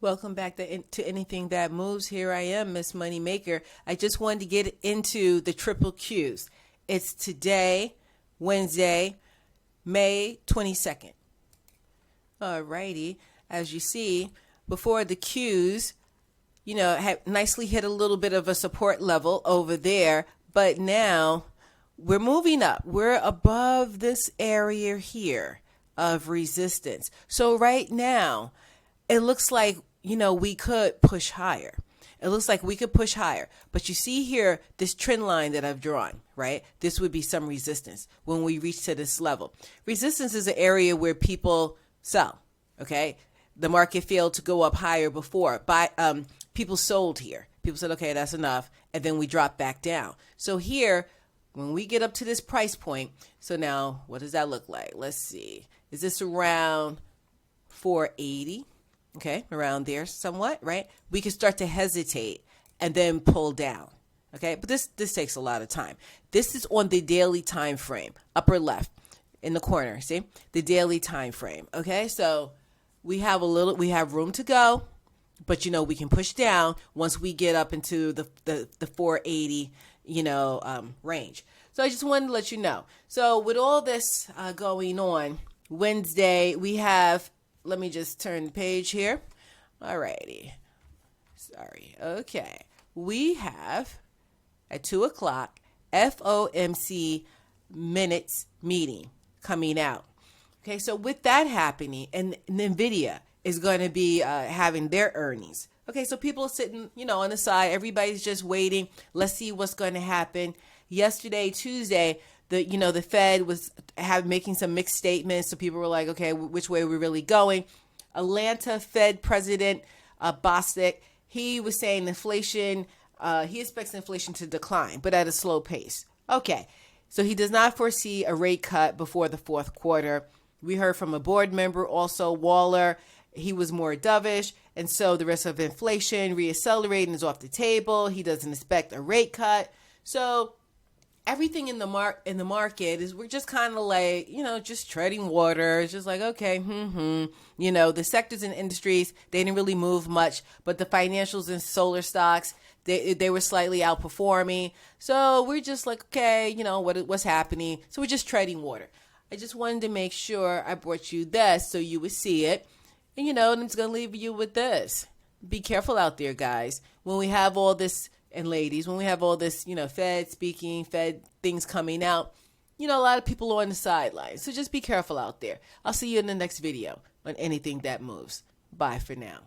Welcome back to Anything That Moves. Here I am, Miss Moneymaker. I just wanted to get into the triple Qs. It's today, Wednesday, May 22nd. Alrighty. As you see, before the Qs, had nicely hit a little bit of a support level over there, but now we're moving up. We're above this area here of resistance. So right now, it looks like, we could push higher. It looks like we could push higher. But you see here, this trend line that I've drawn, right? This would be some resistance when we reach to this level. Resistance is an area where people sell, okay? The market failed to go up higher before. People sold here. People said, okay, that's enough. And then we drop back down. So here, when we get up to this price point, so now what does that look like? Let's see. Is this around 480? Okay, around there somewhat, right? We can start to hesitate and then pull down. Okay, but this takes a lot of time. This is on the daily time frame, upper left in the corner. See the daily time frame. Okay, so we have room to go, but we can push down once we get up into the 480 range. So I just wanted to let you know. So with all this going on, Wednesday we have. Let me just turn the page here. Alrighty. Sorry. Okay. We have at 2 o'clock FOMC minutes meeting coming out. Okay. So with that happening, and NVIDIA is going to be having their earnings. Okay. So people are sitting, on the side. Everybody's just waiting. Let's see what's going to happen. Yesterday, Tuesday, the Fed was making some mixed statements. So people were like, okay, which way are we really going? Atlanta Fed President Bostic, he was saying inflation, he expects inflation to decline, but at a slow pace. Okay, so he does not foresee a rate cut before the fourth quarter. We heard from a board member also, Waller, he was more dovish, and so the risk of inflation reaccelerating is off the table. He doesn't expect a rate cut. So everything in the market is, we're just kind of like, just treading water. It's just like, okay, the sectors and industries, they didn't really move much, but the financials and solar stocks, they were slightly outperforming. So we're just like, okay, what's happening? So we're just treading water. I just wanted to make sure I brought you this so you would see it. And, I'm just going to leave you with this. Be careful out there, guys. When we have all this, and ladies, when we have all this, Fed speaking, Fed things coming out, a lot of people are on the sidelines. So just be careful out there. I'll see you in the next video on Anything That Moves. Bye for now.